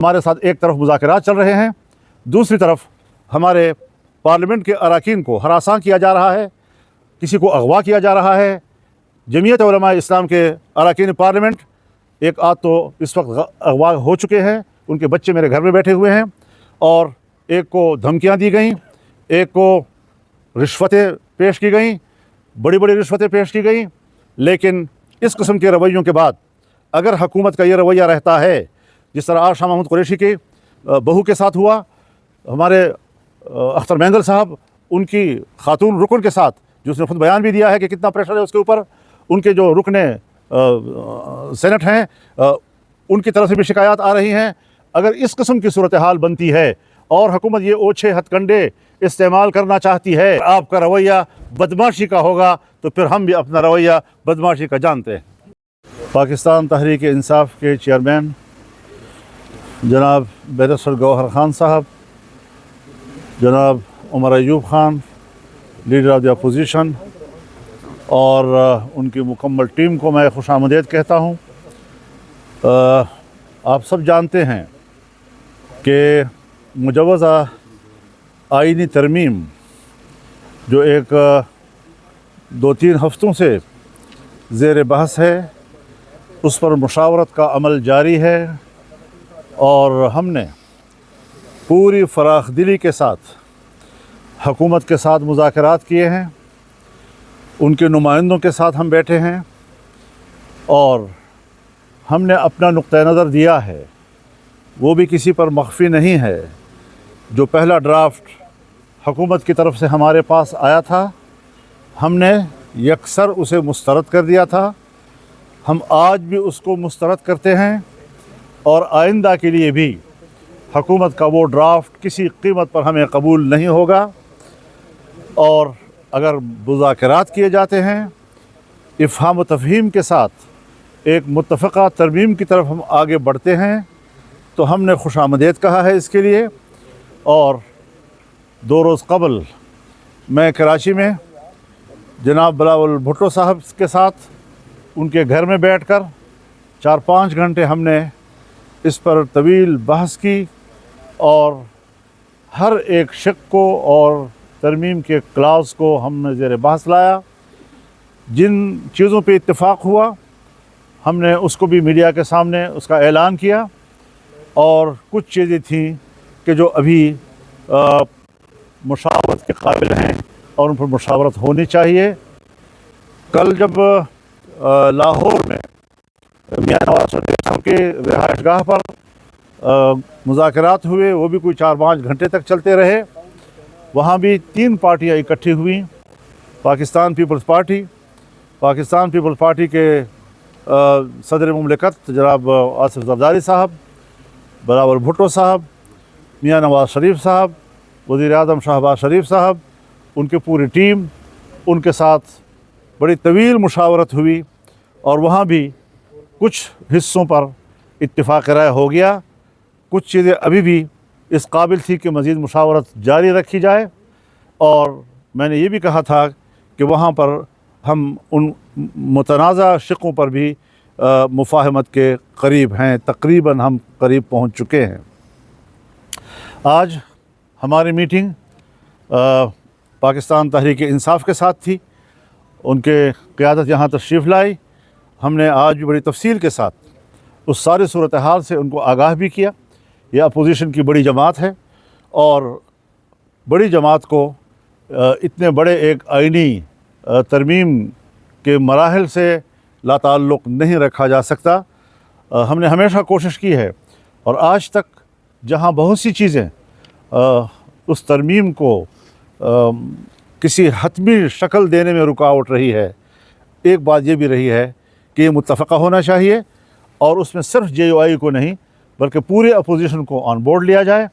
हमारे साथ एक तरफ मुज़ाकरात चल रहे हैं, दूसरी तरफ हमारे पार्लियामेंट के अरकान को हरासा किया जा रहा है, किसी को अगवा किया जा रहा है। जमीयत उलमा इस्लाम के अरकान पार्लियामेंट एक आध तो इस वक्त अगवा हो चुके हैं, उनके बच्चे मेरे घर में बैठे हुए हैं, और एक को धमकियां दी गईं, एक को रिश्वतें पेश की गईं, बड़ी बड़ी रिश्वतें पेश की गईं। लेकिन इस किस्म के रवैयों के बाद अगर हुकूमत का ये रवैया रहता है, जिस तरह आज शाह महमूद कुरैशी के बहू के साथ हुआ, हमारे अख्तर मैंगल साहब उनकी खातून रुकन के साथ, जिसने खुद बयान भी दिया है कि कितना प्रेशर है उसके ऊपर, उनके जो रुकने सेनेट हैं उनकी तरफ से भी शिकायत आ रही हैं। अगर इस किस्म की सूरत हाल बनती है और हुकूमत ये ओछे हथकंडे इस्तेमाल करना चाहती है, आपका रवैया बदमाशी का होगा, तो फिर हम भी अपना रवैया बदमाशी का जानते हैं। पाकिस्तान तहरीक इंसाफ के चेयरमैन जनाब बैरिस्टर गौहर खान साहब, जनाब Umar Ayub Khan leader of the opposition, और उनकी मुकम्मल टीम को मैं खुशामदीद कहता हूँ। आप सब जानते हैं कि मुजव्वज़ा आइनी तरमीम जो एक 2-3 हफ्तों से ज़ेर बहस है, उस पर मुशावरत का अमल जारी है, और हमने पूरी फराख दिली के साथ हुकूमत के साथ मुज़ाकरात किए हैं, उनके नुमाइंदों के साथ हम बैठे हैं, और हमने अपना नुक्ता नज़र दिया है, वो भी किसी पर मख्फी नहीं है। जो पहला ड्राफ्ट हुकूमत की तरफ से हमारे पास आया था, हमने यकसर उसे मुस्तरद कर दिया था। हम आज भी उसको मुस्तरद करते हैं, और आइंदा के लिए भी हुकूमत का वो ड्राफ्ट किसी कीमत पर हमें कबूल नहीं होगा। और अगर मुज़ाकरात किए जाते हैं इफ़हाम व तफ़हीम के साथ एक मुत्तफ़क़ा तरमीम की तरफ हम आगे बढ़ते हैं, तो हमने खुशामदीद कहा है इसके लिए। और 2 रोज़ कबल मैं कराची में जनाब बिलावल भुट्टो साहब के साथ उनके घर में बैठकर 4-5 घंटे हमने इस पर तवील बहस की, और हर एक शक को और तरमीम के क्लास को हमने ज़ेर बहस लाया। जिन चीज़ों पे इत्तेफाक हुआ हमने उसको भी मीडिया के सामने उसका ऐलान किया, और कुछ चीज़ें थीं कि जो अभी मुशावरत के काबिल हैं और उन पर मुशावरत होनी चाहिए। कल जब लाहौर में मियां नवाज शरीफ साहब के रिहाइशगाह पर मुज़ाकरात हुए, वो भी कोई 4-5 घंटे तक चलते रहे। वहाँ भी 3 पार्टियाँ इकट्ठी हुई, पाकिस्तान पीपल्स पार्टी के सदर मुमलिकत जनाब आसिफ ज़रदारी साहब, बिलावल भुट्टो साहब, मियां नवाज शरीफ साहब, वज़ीर आज़म शहबाज शरीफ साहब, उनकी पूरी टीम, उनके साथ बड़ी तवील मुशावरत हुई, और वहाँ भी कुछ हिस्सों पर इत्तिफाक़ राय हो गया। कुछ चीज़ें अभी भी इस काबिल थी कि मज़ीद मुशावरत जारी रखी जाए, और मैंने ये भी कहा था कि वहाँ पर हम उन मुतनाज़ा शिकों पर भी मुफाहमत के करीब हैं, तकरीबन हम करीब पहुँच चुके हैं। आज हमारी मीटिंग पाकिस्तान तहरीक इंसाफ के साथ थी, उनके क़यादत यहाँ तशरीफ़ लाई। हमने आज भी बड़ी तफसील के साथ उस सारी सूरत हाल से उनको आगाह भी किया। यह अपोजिशन की बड़ी जमात है, और बड़ी जमात को इतने बड़े एक आइनी तरमीम के मराहल से लाताल्लुक़ नहीं रखा जा सकता। हमने हमेशा कोशिश की है, और आज तक जहाँ बहुत सी चीज़ें उस तरमीम को किसी हतमी शक्ल देने में रुकावट रही है, एक बात ये भी रही है कि ये मुत्तफ़क़ा होना चाहिए, और उसमें सिर्फ JUI को नहीं बल्कि पूरे अपोजिशन को ऑन बोर्ड लिया जाए,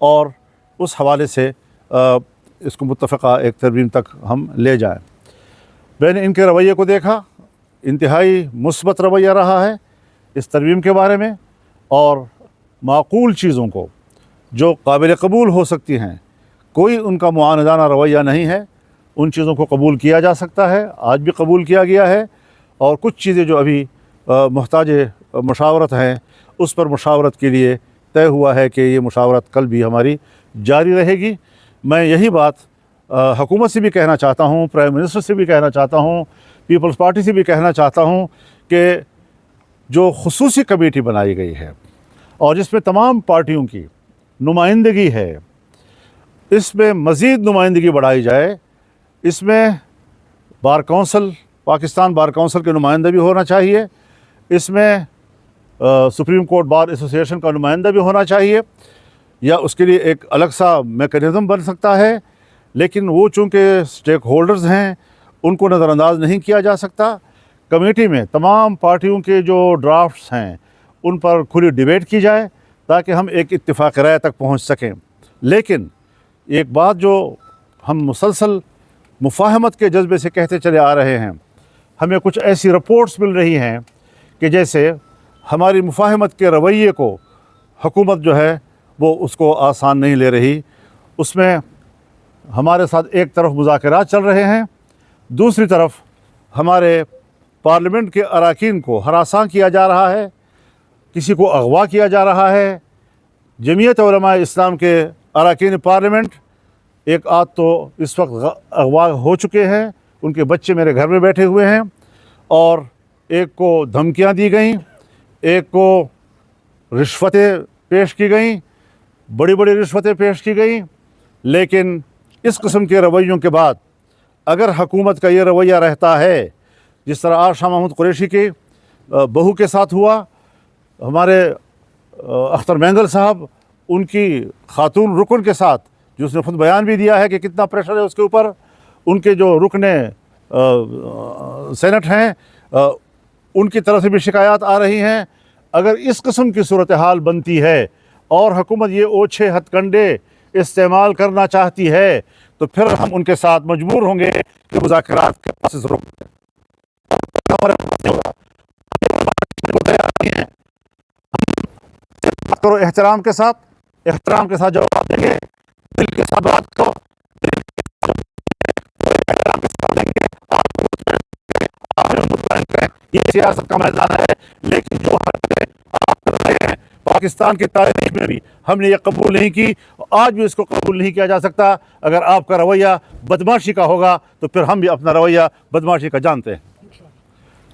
और उस हवाले से इसको मुत्तफ़क़ा एक तरमीम तक हम ले जाएं। मैंने इनके रवैये को देखा, इंतहाई मुस्बत रवैया रहा है इस तरमीम के बारे में, और माकूल चीज़ों को जो काबिल कबूल हो सकती हैं, कोई उनका मुआनदाना रवैया नहीं है, उन चीज़ों को कबूल किया जा सकता है, आज भी कबूल किया गया है। और कुछ चीज़ें जो अभी मुहताज मशावरत हैं, उस पर मशावरत के लिए तय हुआ है कि ये मुशावरत कल भी हमारी जारी रहेगी। मैं यही बात हुकूमत से भी कहना चाहता हूँ, प्राइम मिनिस्टर से भी कहना चाहता हूँ, पीपल्स पार्टी से भी कहना चाहता हूँ कि जो खुसूसी कमेटी बनाई गई है और जिसमें तमाम पार्टियों की नुमाइंदगी है, इसमें मज़ीद नुमाइंदगी बढ़ाई जाए। इसमें bar council, Pakistan bar council के नुमाइंदा भी होना चाहिए, इसमें सुप्रीम कोर्ट बार एसोसिएशन का नुमाइंदा भी होना चाहिए, या उसके लिए एक अलग सा मेकनिज़म बन सकता है। लेकिन वो चूँकि स्टेक होल्डर्स हैं, उनको नज़रअंदाज नहीं किया जा सकता। कमेटी में तमाम पार्टियों के जो ड्राफ्ट्स हैं उन पर खुली डिबेट की जाए ताकि हम एक इत्तेफाक राय तक पहुँच सकें। लेकिन एक बात जो हम मुसलसल मुफाहमत के जज्बे से कहते चले आ रहे हैं, हमें कुछ ऐसी रिपोर्ट्स मिल रही हैं कि जैसे हमारी मुफाहमत के रवैये को हुकूमत जो है वो उसको आसान नहीं ले रही। उसमें हमारे साथ एक तरफ मुज़ाकरात चल रहे हैं, दूसरी तरफ हमारे पार्लियामेंट के अरकान को हरासां किया जा रहा है, किसी को अगवा किया जा रहा है। जमीयत उलमा इस्लाम के अरकान पार्लियामेंट एक आध तो इस वक्त अगवा हो चुके हैं, उनके बच्चे मेरे घर में बैठे हुए हैं, और एक को धमकियां दी गईं, एक को रिश्वतें पेश की गईं, बड़ी बड़ी रिश्वतें पेश की गईं। लेकिन इस किस्म के रवैयों के बाद अगर हुकूमत का ये रवैया रहता है, जिस तरह आज शाह महमूद कुरैशी के बहू के साथ हुआ, हमारे अख्तर मैंगल साहब उनकी खातून रुकन के साथ, जो उसने खुद बयान भी दिया है कि कितना प्रेशर है उसके ऊपर, उनके जो रुकने सेनेट हैं उनकी तरफ से भी शिकायत आ रही हैं। अगर इस किस्म की सूरत हाल बनती है और हुकूमत ये ओछे हथकंडे इस्तेमाल करना चाहती है, तो फिर हम उनके साथ मजबूर होंगे कि मुज़ाकरात के प्रोसेस रोक दें। बात करो एहतराम के साथ जवाब देंगे, दिल के साथ बात करो, एहतराम के साथ देंगे। ये सियासत का मैदान है, लेकिन जो हरकतें आप कर रहे हैं पाकिस्तान की तारीख में भी हमने ये कबूल नहीं की, आज भी इसको कबूल नहीं किया जा सकता। अगर आपका रवैया बदमाशी का होगा तो फिर हम भी अपना रवैया बदमाशी का जानते हैं।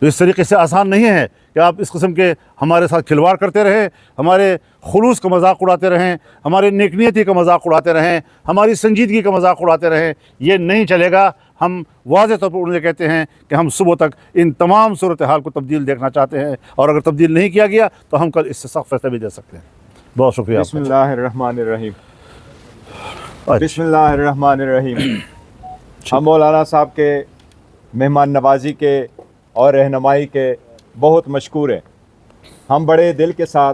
तो इस तरीके से आसान नहीं है कि आप इस किस्म के हमारे साथ खिलवाड़ करते रहें, हमारे खुलूस का मजाक उड़ाते रहें, हमारे नेकनियती का मजाक उड़ाते रहें, हमारी संजीदगी का मजाक उड़ाते रहें। ये नहीं चलेगा। हम वाज़ेह तौर पर उन्हें कहते हैं कि हम सुबह तक इन तमाम सूरत हाल को तब्दील देखना चाहते हैं, और अगर तब्दील नहीं किया गया तो हम कल इससे सख्त फैसला भी दे सकते हैं। बहुत शुक्रिया। बिस्मिल्लाहिर्रहमानिर्रहीम। बिस्मिल्लाहिर्रहमानिर्रहीम। हम मौलाना साहब के मेहमान नवाजी के और रहनुमाई के बहुत मशकूर हैं। हम बड़े दिल के साथ